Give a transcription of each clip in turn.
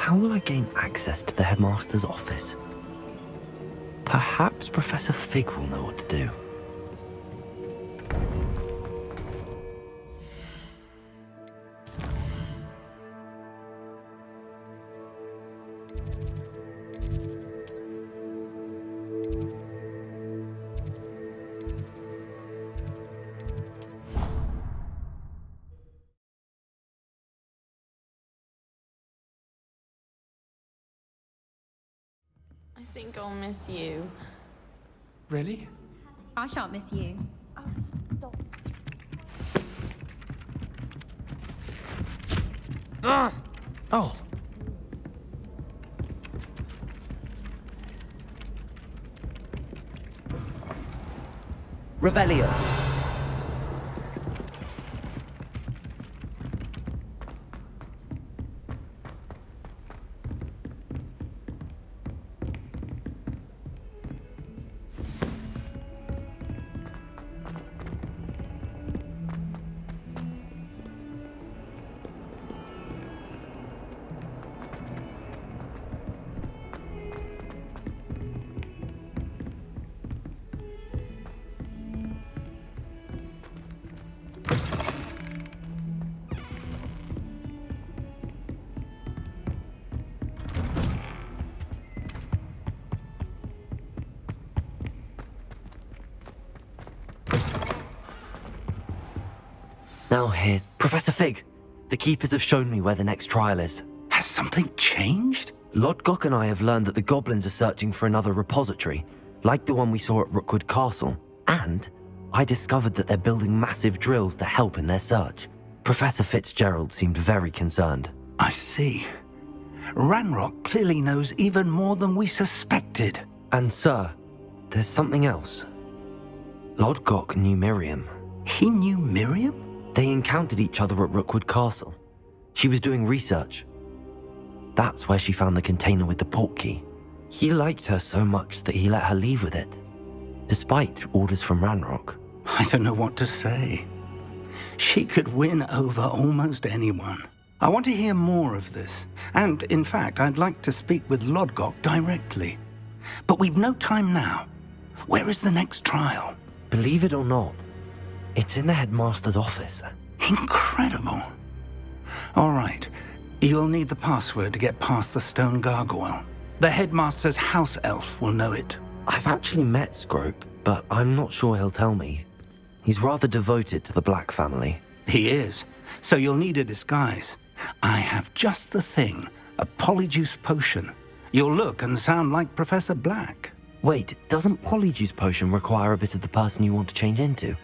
how will I gain access to the headmaster's office? Perhaps Professor Fig will know what to do. I think I'll miss you. Really? I shan't miss you. Oh. Revelio. Now here's Professor Fig. The keepers have shown me where the next trial is. Has something changed? Lodgok and I have learned that the goblins are searching for another repository, like the one we saw at Rookwood Castle. And I discovered that they're building massive drills to help in their search. Professor Fitzgerald seemed very concerned. I see. Ranrock clearly knows even more than we suspected. And sir, there's something else. Lodgok knew Miriam. He knew Miriam? They encountered each other at Rookwood Castle. She was doing research. That's where she found the container with the portkey. He liked her so much that he let her leave with it, despite orders from Ranrock. I don't know what to say. She could win over almost anyone. I want to hear more of this. And, in fact, I'd like to speak with Lodgok directly. But we've no time now. Where is the next trial? Believe it or not, it's in the headmaster's office. Incredible. All right. You'll need the password to get past the stone gargoyle. The headmaster's house elf will know it. I've actually met Scrope, but I'm not sure he'll tell me. He's rather devoted to the Black family. He is. So you'll need a disguise. I have just the thing. A polyjuice potion. You'll look and sound like Professor Black. Wait, doesn't Polyjuice Potion require a bit of the person you want to change into?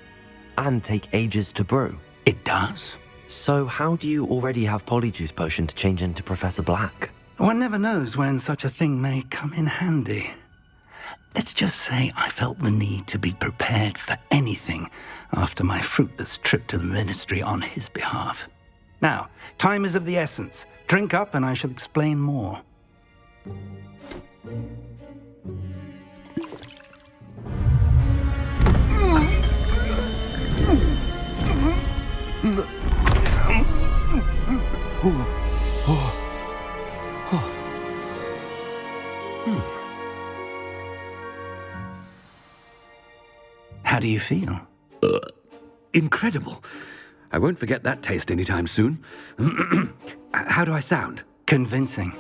And take ages to brew? It does. So how do you already have Polyjuice Potion to change into Professor Black? One never knows when such a thing may come in handy. Let's just say I felt the need to be prepared for anything after my fruitless trip to the ministry on his behalf. Now, time is of the essence. Drink up and I shall explain more. How do you feel? Incredible. I won't forget that taste anytime soon. How do I sound? Convincing.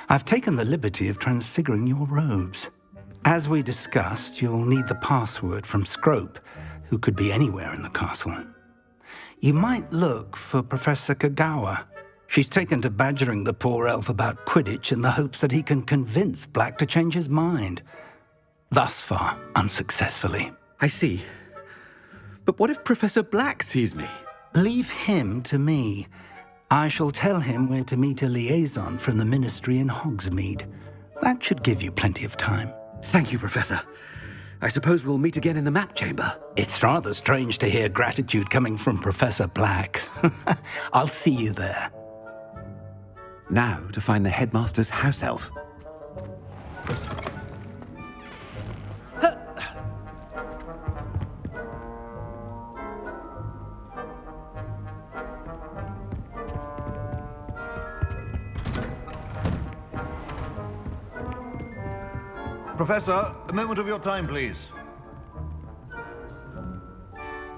I've taken the liberty of transfiguring your robes. As we discussed, you'll need the password from Scrope, who could be anywhere in the castle. You might look for Professor Kagawa. She's taken to badgering the poor elf about Quidditch in the hopes that he can convince Black to change his mind. Thus far, unsuccessfully. I see. But what if Professor Black sees me? Leave him to me. I shall tell him where to meet a liaison from the ministry in Hogsmeade. That should give you plenty of time. Thank you, Professor. I suppose we'll meet again in the map chamber. It's rather strange to hear gratitude coming from Professor Black. I'll see you there. Now to find the headmaster's house elf. Professor, a moment of your time, please.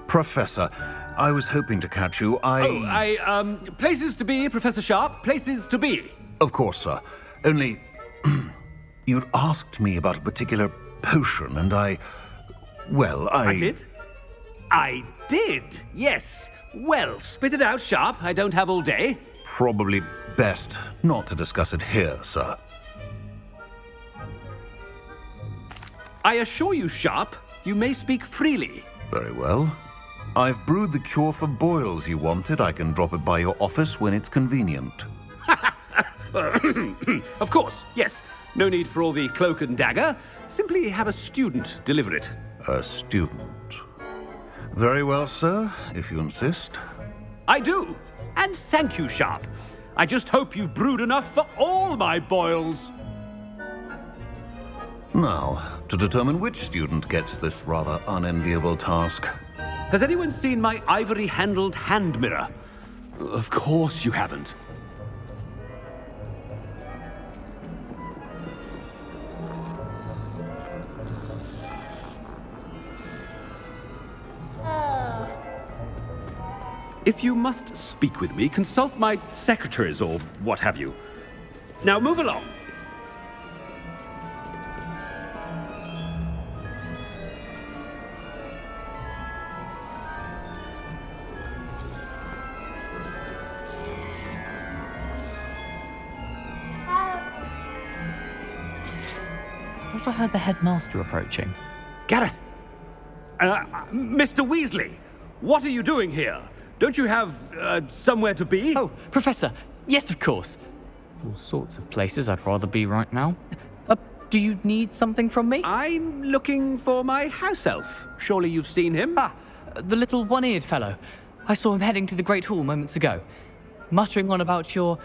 Professor, I was hoping to catch you. Places to be, Professor Sharp, places to be. Of course, sir. Only, you'd asked me about a particular potion, and I did? I did, yes. Well, spit it out, Sharp. I don't have all day. Probably best not to discuss it here, sir. I assure you, Sharp, you may speak freely. Very well. I've brewed the cure for boils you wanted. I can drop it by your office when it's convenient. Of course, yes. No need for all the cloak and dagger. Simply have a student deliver it. A student. Very well, sir, if you insist. I do. And thank you, Sharp. I just hope you've brewed enough for all my boils. Now, to determine which student gets this rather unenviable task. Has anyone seen my ivory-handled hand mirror? Of course you haven't. If you must speak with me, consult my secretaries or what have you. Now move along. I thought I heard the headmaster approaching. Gareth! Mr. Weasley, what are you doing here? Don't you have, somewhere to be? Oh, Professor, yes, of course. All sorts of places I'd rather be right now. Do you need something from me? I'm looking for my house elf. Surely you've seen him? Ah, the little one-eared fellow. I saw him heading to the Great Hall moments ago, muttering on about your,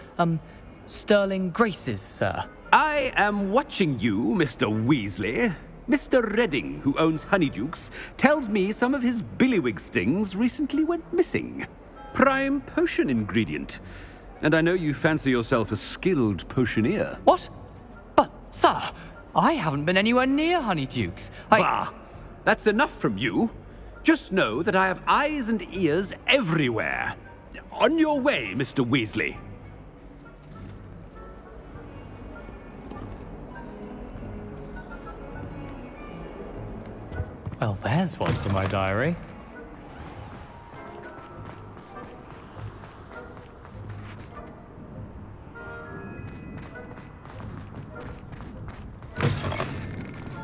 sterling graces, sir. I am watching you, Mr. Weasley. Mr. Redding, who owns Honeydukes, tells me some of his billywig stings recently went missing. Prime potion ingredient. And I know you fancy yourself a skilled potioneer. What? But, sir, I haven't been anywhere near Honeydukes. Bah! That's enough from you. Just know that I have eyes and ears everywhere. On your way, Mr. Weasley. Well, there's one for my diary.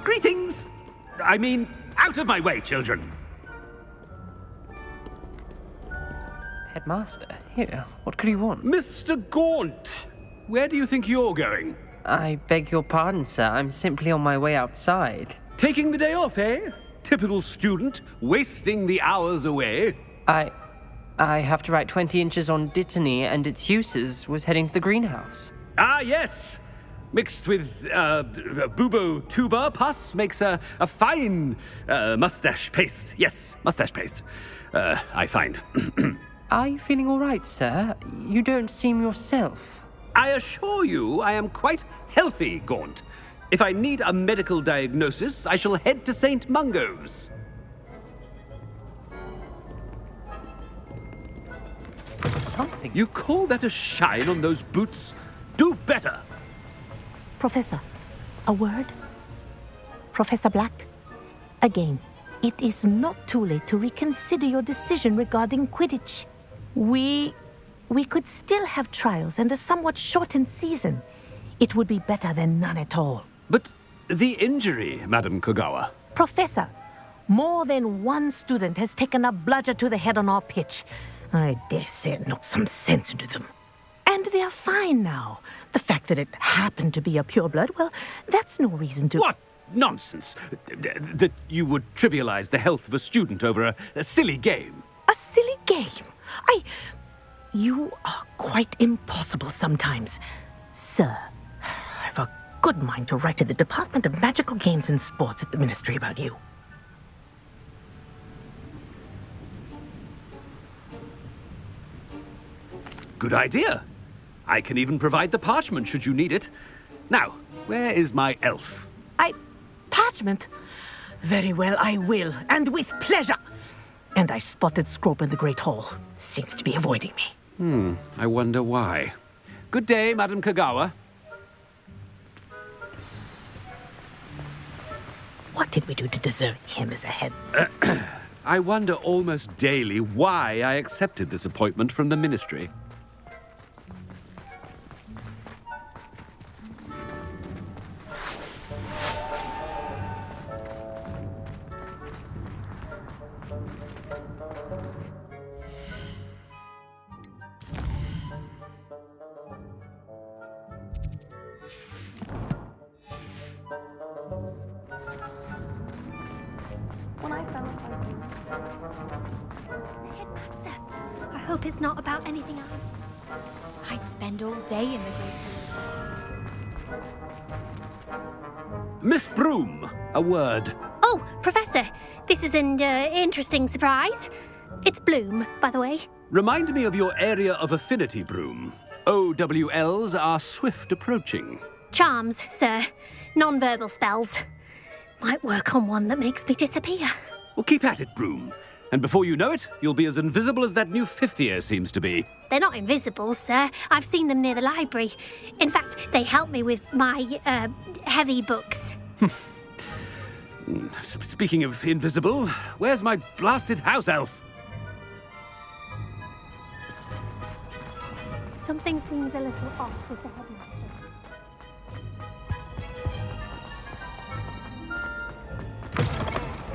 Greetings! I mean, out of my way, children. Headmaster, here, what could you want? Mr. Gaunt, where do you think you're going? I beg your pardon, sir. I'm simply on my way outside. Taking the day off, eh? Typical student, wasting the hours away. I have to write 20 inches on Dittany and its uses. Was heading to the greenhouse. Ah, yes. Mixed with bubo tuber pus makes a fine mustache paste. Yes, mustache paste. I find. Are you feeling all right, sir? You don't seem yourself. I assure you I am quite healthy, Gaunt. If I need a medical diagnosis, I shall head to St. Mungo's. Something. You call that a shine on those boots? Do better. Professor, a word? Professor Black? Again, it is not too late to reconsider your decision regarding Quidditch. We could still have trials and a somewhat shortened season. It would be better than none at all. But the injury, Madam Kogawa. Professor, more than one student has taken a bludger to the head on our pitch. I dare say it knocked some sense into them. And they're fine now. The fact that it happened to be a pureblood, well, that's no reason to... What nonsense! That you would trivialize the health of a student over a silly game. A silly game? You are quite impossible sometimes. Sir, I've a good mind to write to the Department of Magical Games and Sports at the Ministry about you. Good idea. I can even provide the parchment should you need it. Now, where is my elf? attachment? Very well, I will, and with pleasure. And I spotted Scrope in the Great Hall. Seems to be avoiding me. I wonder why. Good day, Madam Kagawa. What did we do to deserve him as a head? I wonder almost daily why I accepted this appointment from the Ministry. Headmaster, I hope it's not about anything I'd spend all day in the great. Miss Broom, a word. Oh, Professor, this is an interesting surprise. It's Bloom, by the way. Remind me of your area of affinity, Broom. OWLs are swift approaching. Charms, sir. Non-verbal spells. Might work on one that makes me disappear. Well, keep at it, Broom. And before you know it, you'll be as invisible as that new fifth year seems to be. They're not invisible, sir. I've seen them near the library. In fact, they help me with my, heavy books. Speaking of invisible, where's my blasted house elf? Something seems a little off with the headmaster.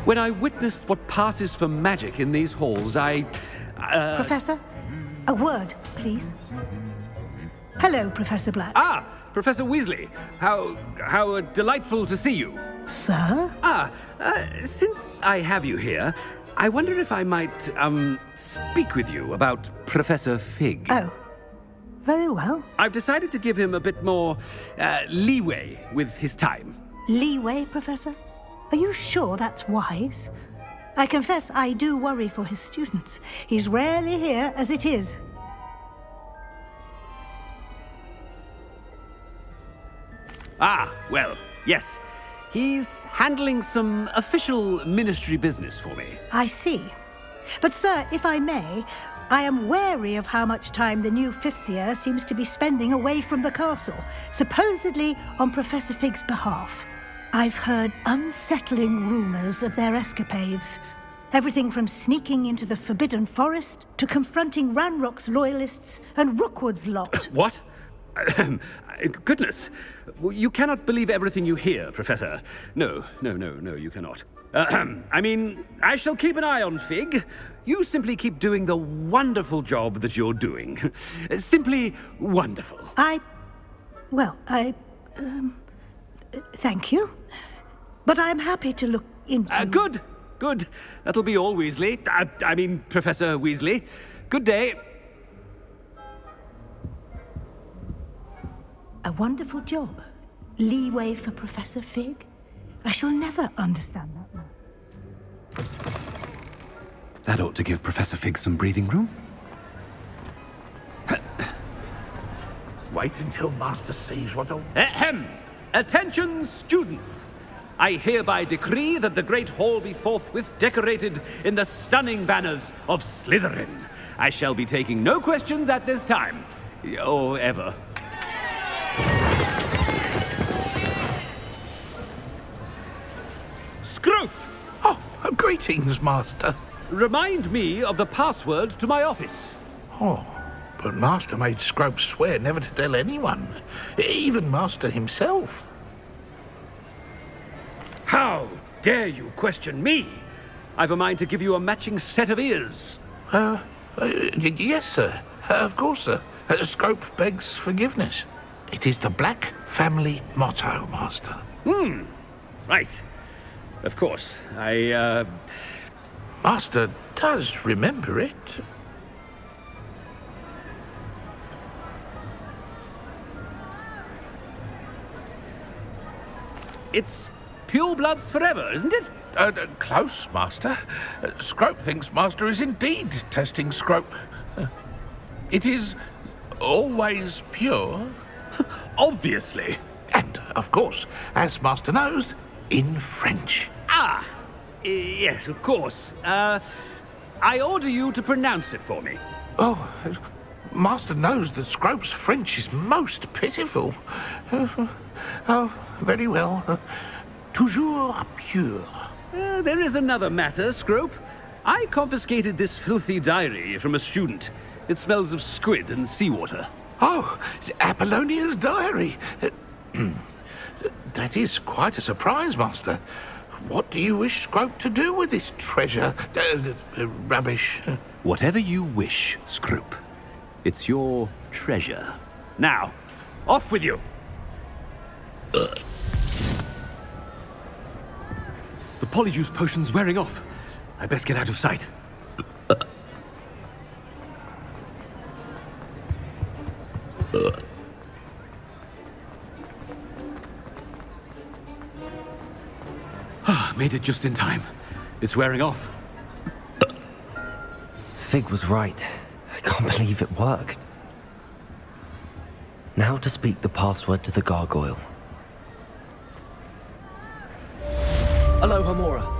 When I witness what passes for magic in these halls, Professor, a word, please. Hello, Professor Black. Ah, Professor Weasley. How delightful to see you. Sir? Since I have you here, I wonder if I might, speak with you about Professor Fig. Oh, very well. I've decided to give him a bit more, leeway with his time. Leeway, Professor? Are you sure that's wise? I confess I do worry for his students. He's rarely here as it is. Ah, well, yes. He's handling some official ministry business for me. I see. But, sir, if I may, I am wary of how much time the new fifth year seems to be spending away from the castle, supposedly on Professor Fig's behalf. I've heard unsettling rumours of their escapades. Everything from sneaking into the Forbidden Forest to confronting Ranrock's loyalists and Rookwood's lot. What? Goodness. You cannot believe everything you hear, Professor. No, you cannot. I mean, I shall keep an eye on Fig. You simply keep doing the wonderful job that you're doing. Simply wonderful. Thank you. But I'm happy to look into... Good. That'll be all, Weasley. I mean, Professor Weasley. Good day. A wonderful job. Leeway for Professor Fig. I shall never understand that now. That ought to give Professor Fig some breathing room. Wait until Master sees what a... Ahem! Attention, students! I hereby decree that the Great Hall be forthwith decorated in the stunning banners of Slytherin. I shall be taking no questions at this time. Or ever. Scrope! Oh, greetings, Master. Remind me of the password to my office. Oh, but Master made Scrope swear never to tell anyone, even Master himself. How dare you question me? I've a mind to give you a matching set of ears. Yes, sir. Of course, sir. Scrope begs forgiveness. It is the Black family motto, Master. Right. Of course. Master does remember it. It's purebloods forever, isn't it? Close, Master. Scrope thinks Master is indeed testing Scrope. It is always pure. Obviously. And, of course, as Master knows, in French. Ah! Yes, of course. I order you to pronounce it for me. Oh, Master knows that Scrope's French is most pitiful. Oh, very well. Toujours pure. There is another matter, Scrope. I confiscated this filthy diary from a student. It smells of squid and seawater. Oh, Apollonia's diary. That is quite a surprise, Master. What do you wish Scrope to do with this treasure? Rubbish. Whatever you wish, Scrope. It's your treasure. Now, off with you! The polyjuice potion's wearing off. I best get out of sight. Made it just in time. It's wearing off. Fig was right. I can't believe it worked. Now to speak the password to the gargoyle. Aloha Mora.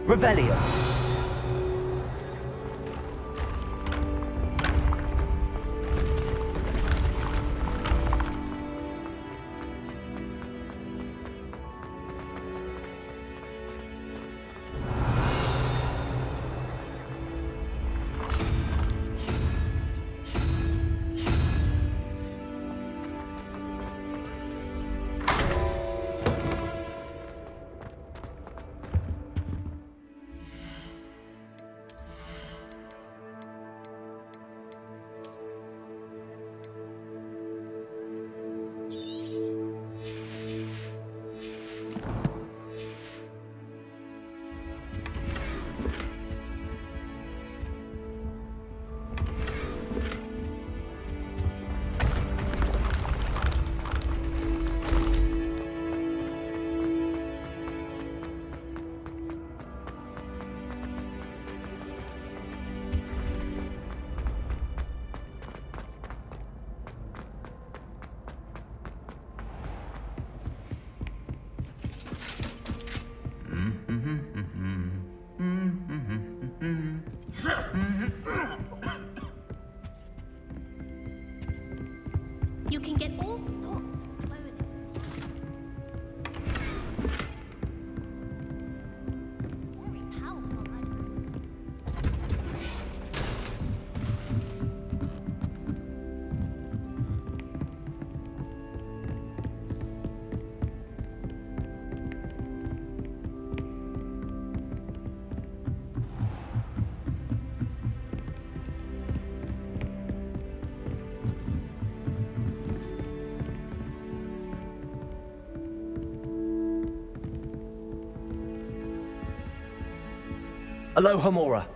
Revelio. You can get all sorts of clothing. Very powerful, Aloha Mora.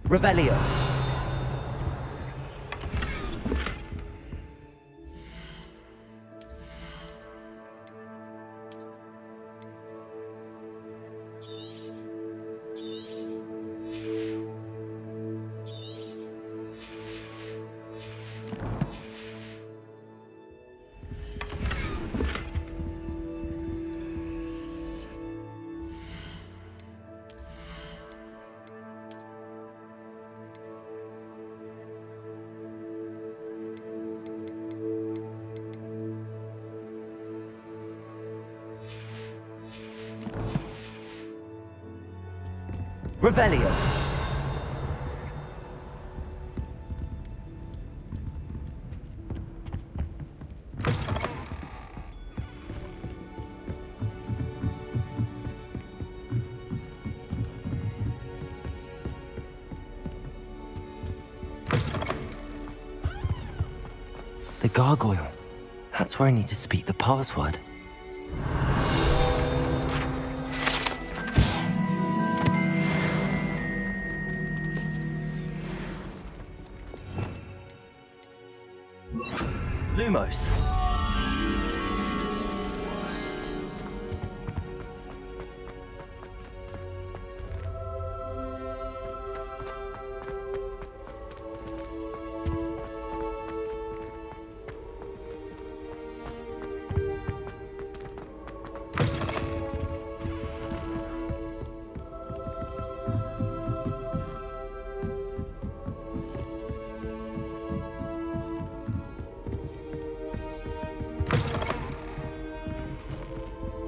Revelio. Revelio. The gargoyle. That's where I need to speak the password. Lumos.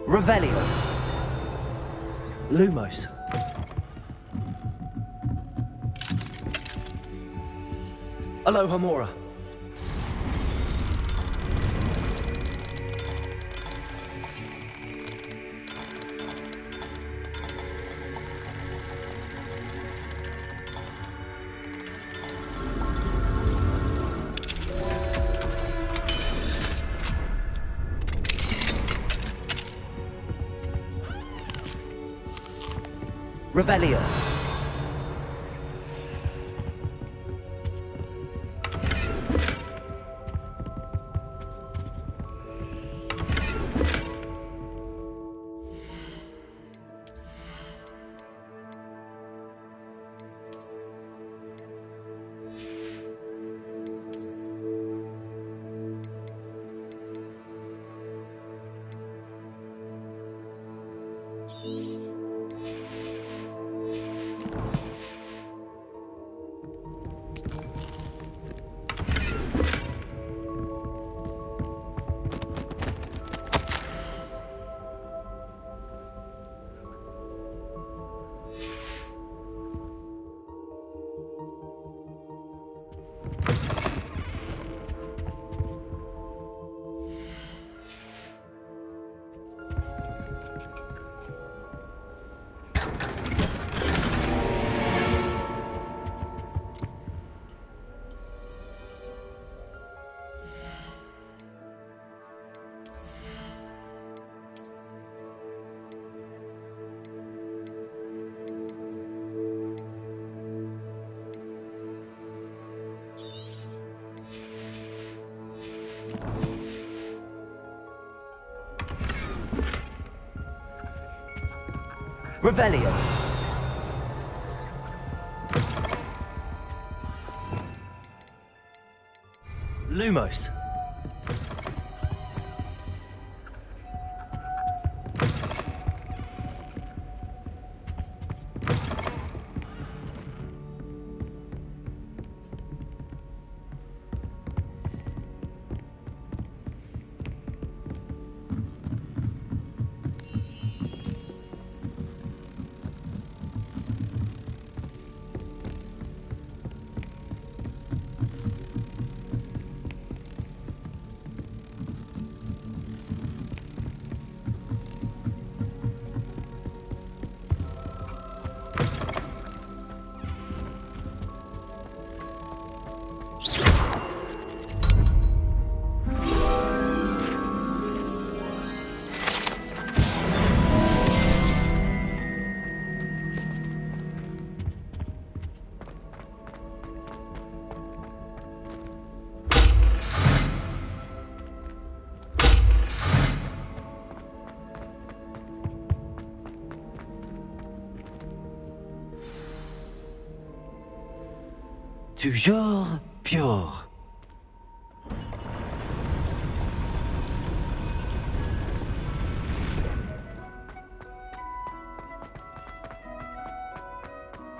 Revelio. Lumos. Aloha Mora. Revelio. Revelio. Lumos. Toujours pure.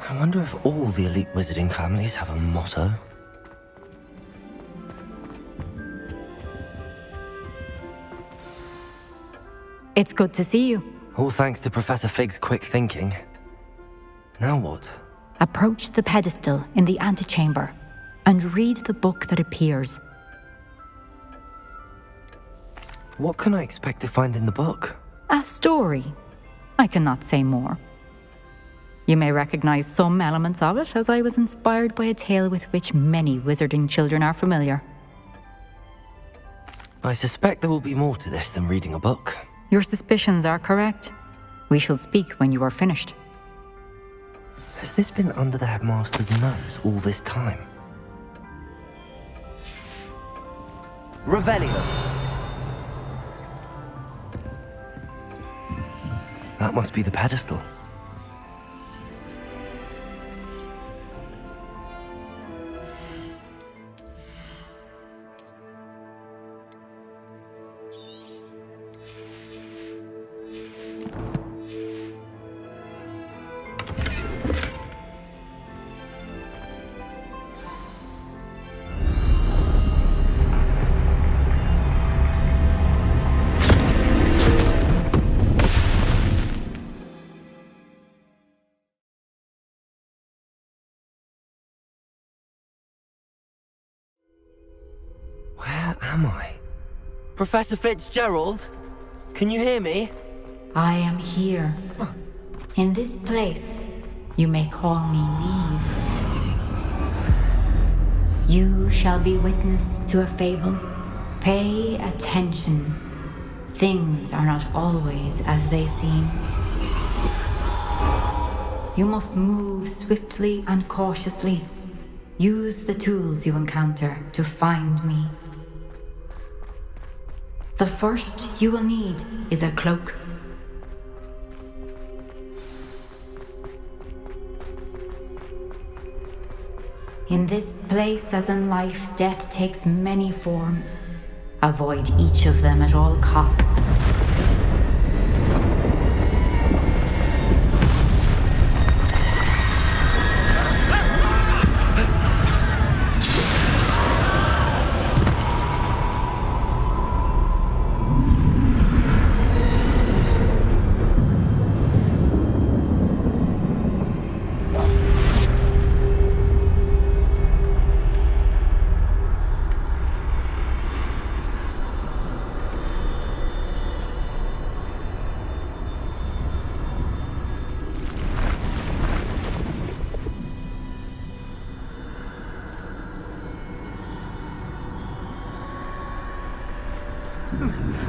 I wonder if all the elite wizarding families have a motto. It's good to see you. All thanks to Professor Fig's quick thinking. Now what? Approach the pedestal in the antechamber and read the book that appears. What can I expect to find in the book? A story. I cannot say more. You may recognize some elements of it, as I was inspired by a tale with which many wizarding children are familiar. I suspect there will be more to this than reading a book. Your suspicions are correct. We shall speak when you are finished. Has this been under the headmaster's nose all this time? Revelio. That must be the pedestal. Where am I? Professor Fitzgerald? Can you hear me? I am here. In this place, you may call me Niamh. You shall be witness to a fable. Pay attention. Things are not always as they seem. You must move swiftly and cautiously. Use the tools you encounter to find me. The first you will need is a cloak. In this place, as in life, death takes many forms. Avoid each of them at all costs.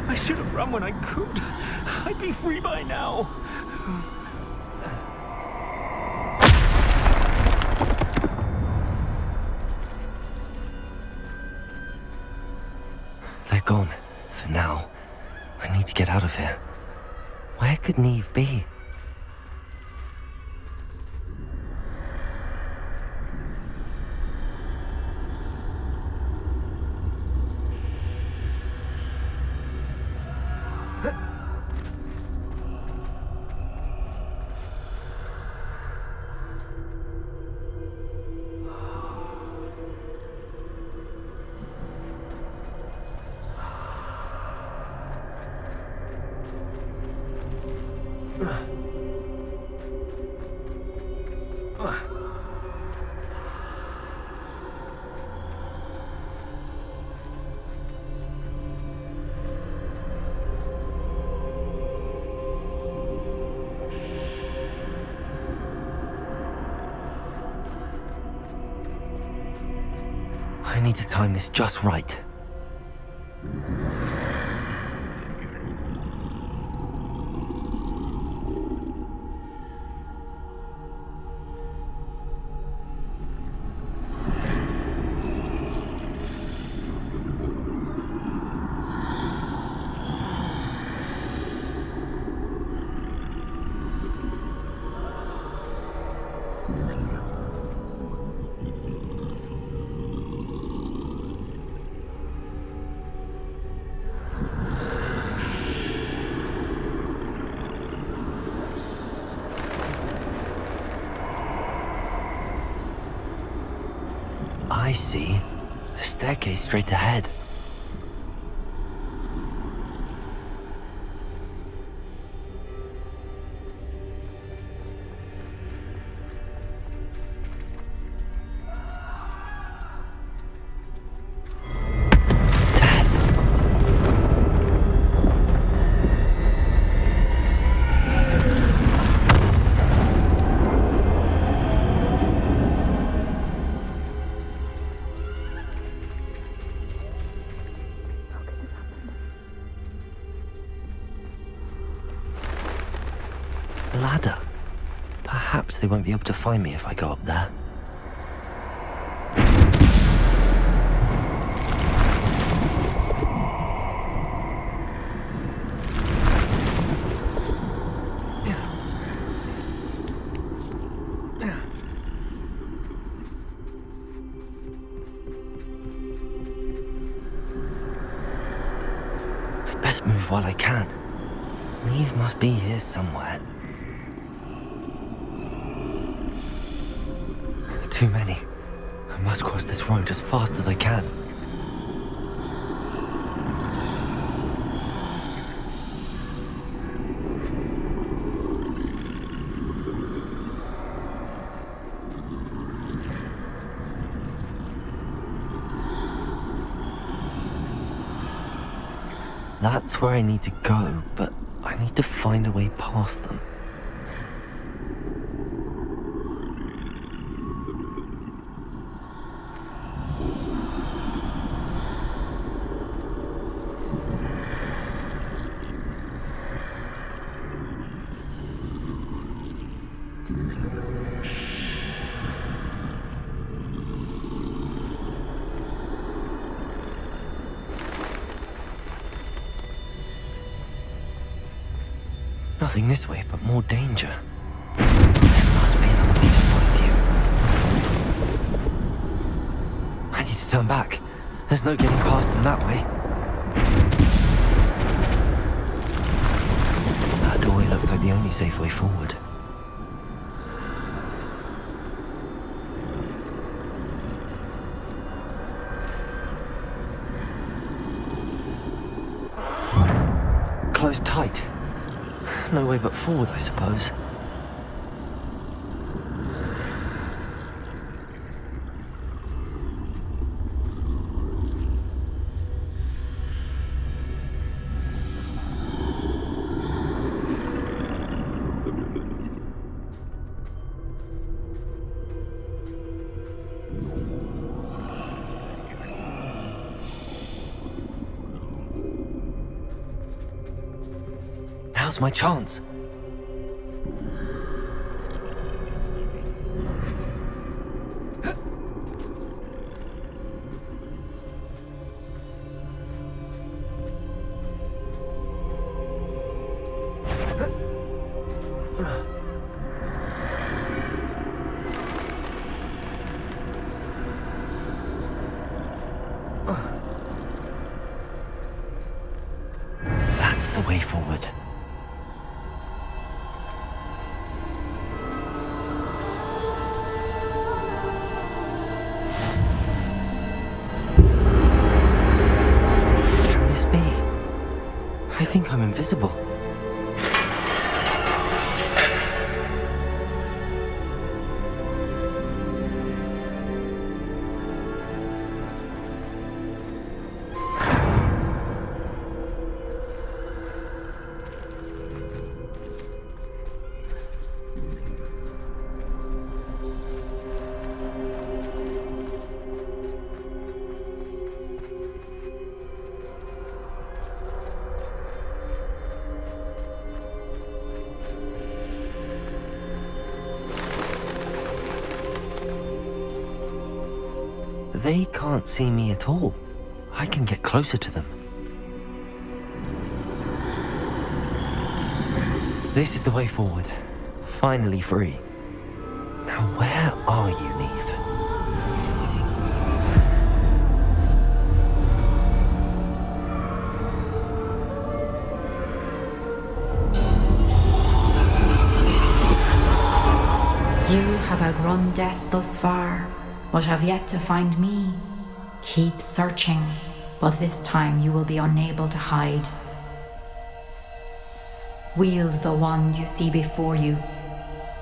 I should have run when I could. I'd be free by now. They're gone. For now. I need to get out of here. Where could Niamh be? need to time this just right. I see. A staircase straight ahead. Ladder. Perhaps they won't be able to find me if I go up there. I'd best move while I can. Niamh must be here somewhere. Too many. I must cross this road as fast as I can. That's where I need to go, but I need to find a way past them. Nothing this way, but more danger. There must be another way to find you. I need to turn back. There's no getting past them that way. That doorway looks like the only safe way forward. Closed tight. No way but forward, I suppose. Now's my chance. That's the way forward. Can this be? I think I'm invisible. They can't see me at all. I can get closer to them. This is the way forward. Finally free. Now where are you, Niamh? You have outrun death thus far, but have yet to find me. Keep searching, but this time you will be unable to hide. Wield the wand you see before you.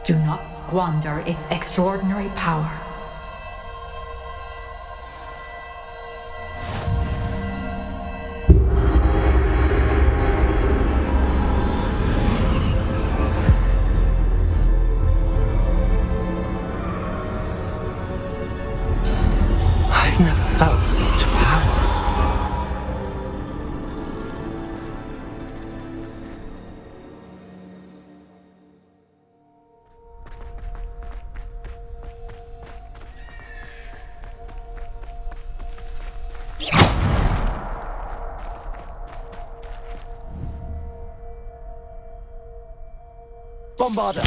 Do not squander its extraordinary power. I've never felt such power. Bombarder!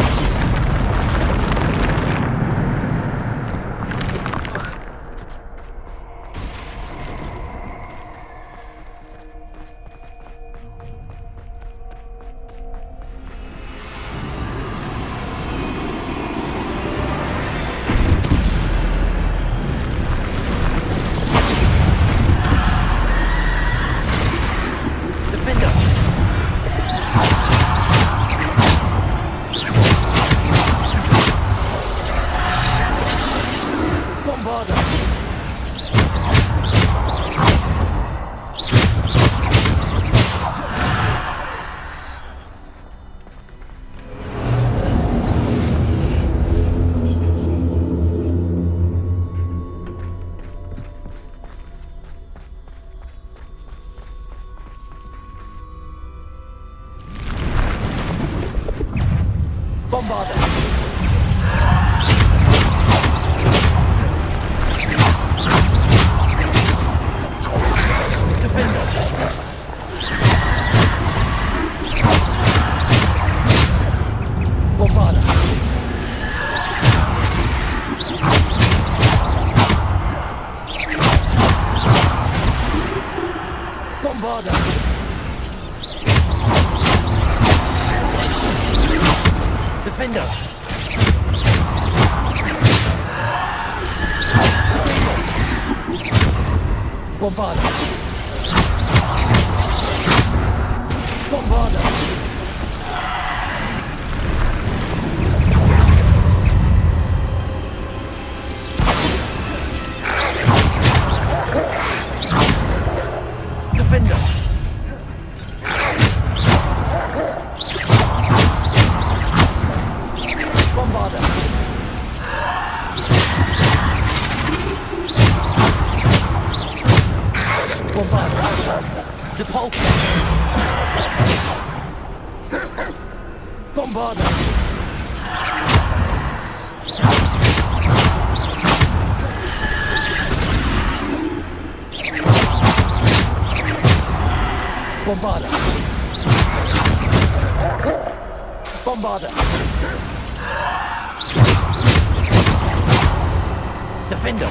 Defender!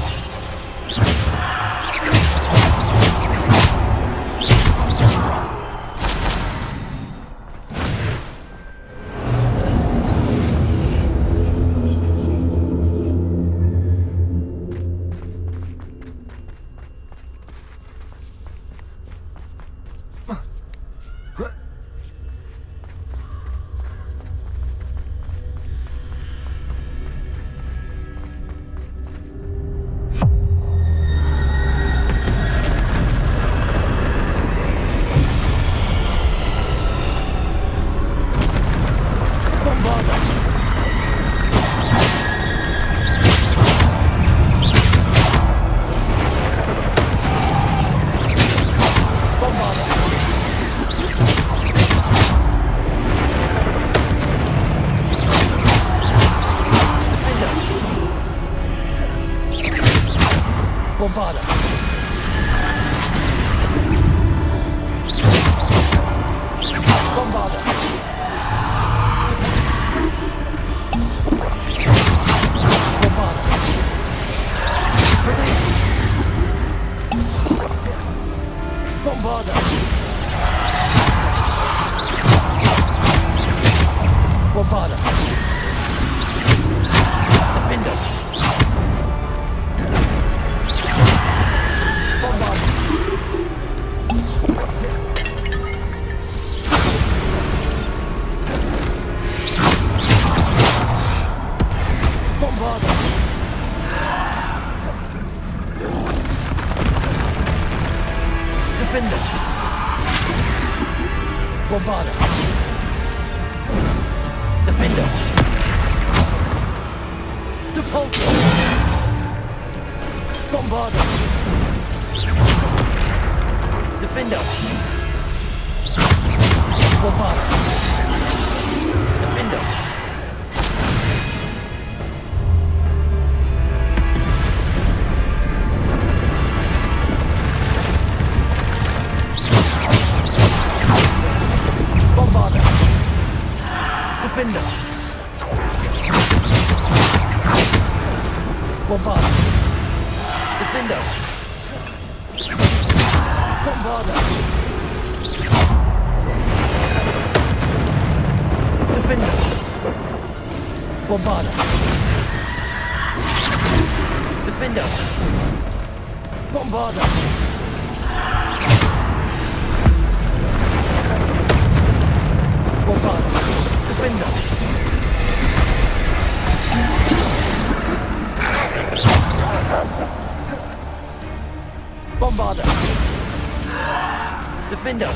Bombarda. Defender. Depulso. Bombarda. Defender. Bombarda. Defender. Bombarda. Defender. Bombarda. Defender. Bombarda. Defender. Bombarda. Defender. Bombarda. Bombarda. Defender. Bombarda. Defender.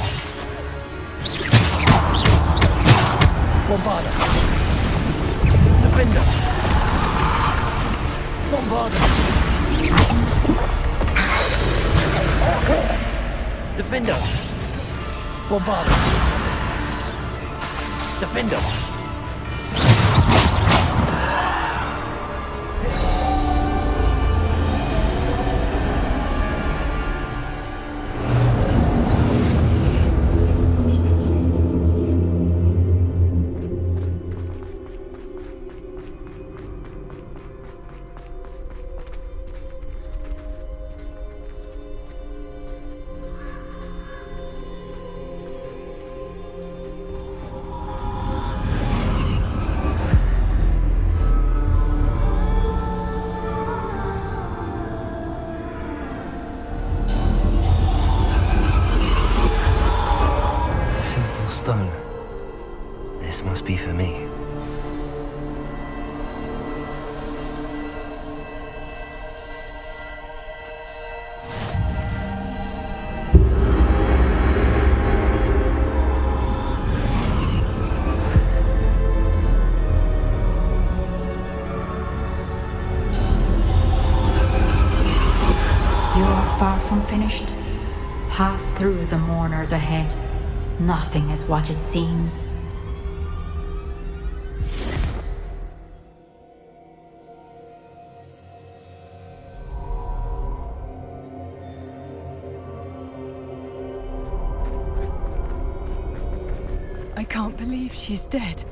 Bombarda. Defender. Bombarda. Defender. Bombarda. Defender. Stone. This must be for me. You are far from finished. Pass through the mourners ahead. Nothing is what it seems. I can't believe she's dead.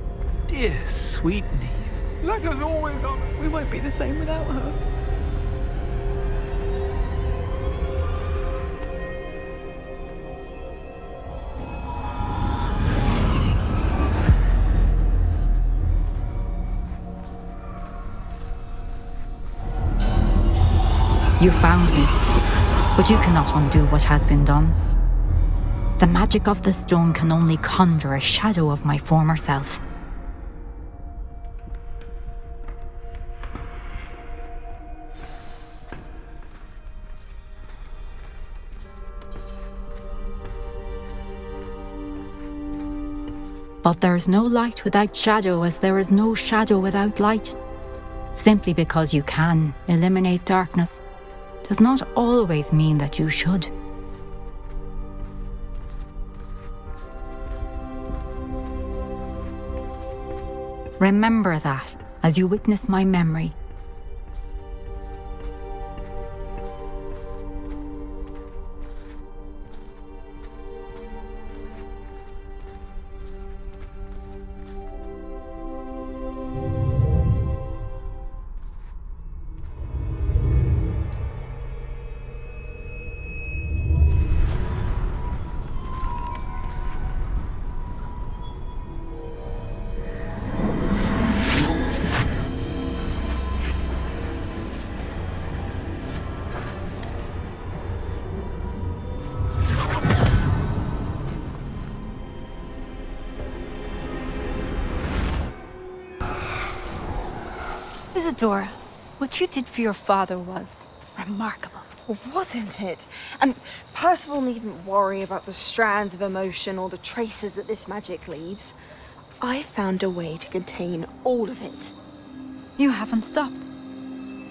Dear, sweet Niamh. Let us always honor. We won't be the same without her. You found me, but you cannot undo what has been done. The magic of the stone can only conjure a shadow of my former self. But there is no light without shadow, as there is no shadow without light. Simply because you can eliminate darkness does not always mean that you should. Remember that as you witness my memory. Isadora, what you did for your father was remarkable. wasn't it? And Percival needn't worry about the strands of emotion or the traces that this magic leaves. I found a way to contain all of it. You haven't stopped.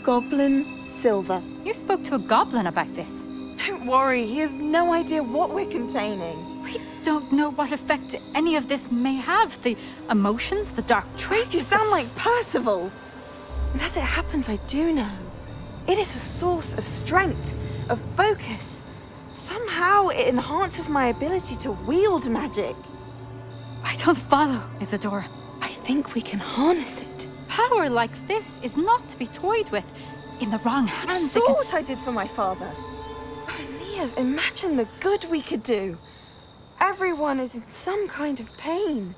Goblin silver. You spoke to a goblin about this. Don't worry, he has no idea what we're containing. We don't know what effect any of this may have. The emotions, the dark traits. You sound like Percival. And as it happens, I do know. It is a source of strength, of focus. Somehow it enhances my ability to wield magic. I don't follow, Isadora. I think we can harness it. Power like this is not to be toyed with. In the wrong You hands, saw what I did for my father. Oh, Niamh, imagine the good we could do. Everyone is in some kind of pain.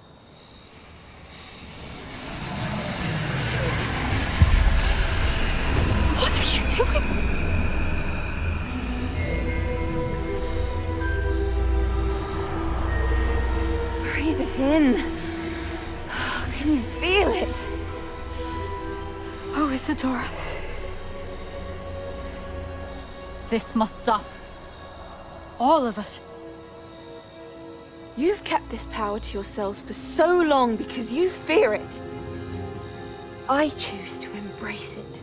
What are you doing? Breathe it in. Can you feel it? Oh, Isadora. This must stop. All of it. You've kept this power to yourselves for so long because you fear it. I choose to embrace it.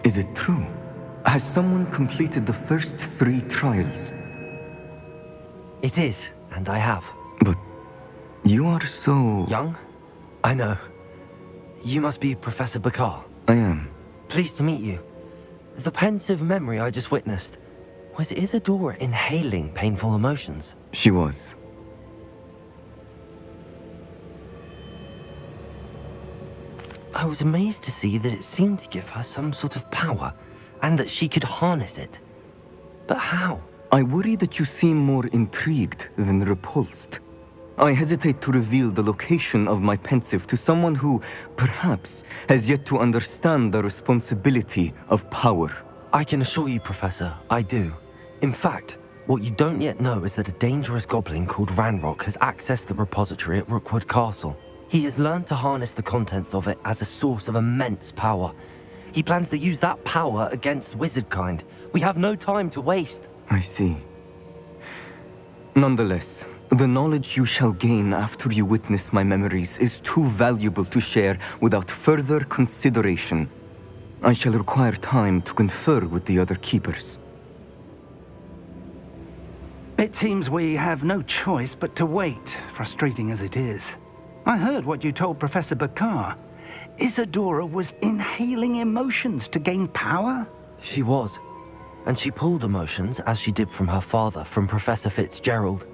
Is it true? Has someone completed the first 3 trials? It is, and I have. But you are so... Young? I know. You must be Professor Bakar. I am. Pleased to meet you. The pensive memory I just witnessed, was Isadora inhaling painful emotions? She was. I was amazed to see that it seemed to give her some sort of power, and that she could harness it. But how? I worry that you seem more intrigued than repulsed. I hesitate to reveal the location of my pensive to someone who, perhaps, has yet to understand the responsibility of power. I can assure you, Professor, I do. In fact, what you don't yet know is that a dangerous goblin called Ranrock has accessed the repository at Rookwood Castle. He has learned to harness the contents of it as a source of immense power. He plans to use that power against wizardkind. We have no time to waste. I see. Nonetheless, the knowledge you shall gain after you witness my memories is too valuable to share without further consideration. I shall require time to confer with the other keepers. It seems we have no choice but to wait, frustrating as it is. I heard what you told Professor Bakar. Isadora was inhaling emotions to gain power? She was. And she pulled emotions, as she did from her father, from Professor Fitzgerald,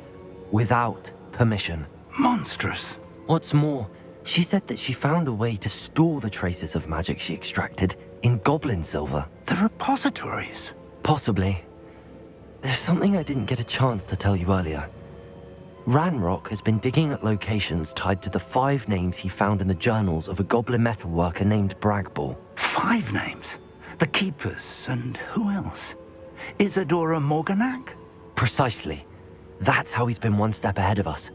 without permission. Monstrous. What's more, she said that she found a way to store the traces of magic she extracted in goblin silver. The repositories? Possibly. There's something I didn't get a chance to tell you earlier. Ranrock has been digging at locations tied to the 5 names he found in the journals of a goblin metalworker named Bragball. 5 names? The Keepers, and who else? Isadora Morganac? Precisely. That's how he's been one step ahead of us.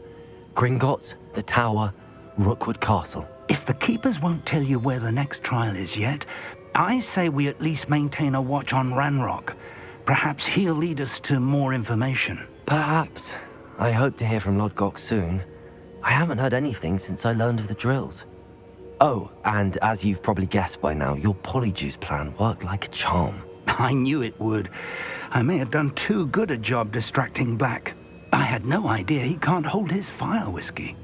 Gringotts, the Tower, Rookwood Castle. If the Keepers won't tell you where the next trial is yet, I say we at least maintain a watch on Ranrock. Perhaps he'll lead us to more information. Perhaps. I hope to hear from Lodgok soon. I haven't heard anything since I learned of the drills. Oh, and as you've probably guessed by now, your polyjuice plan worked like a charm. I knew it would. I may have done too good a job distracting Black. I had no idea he can't hold his fire whiskey.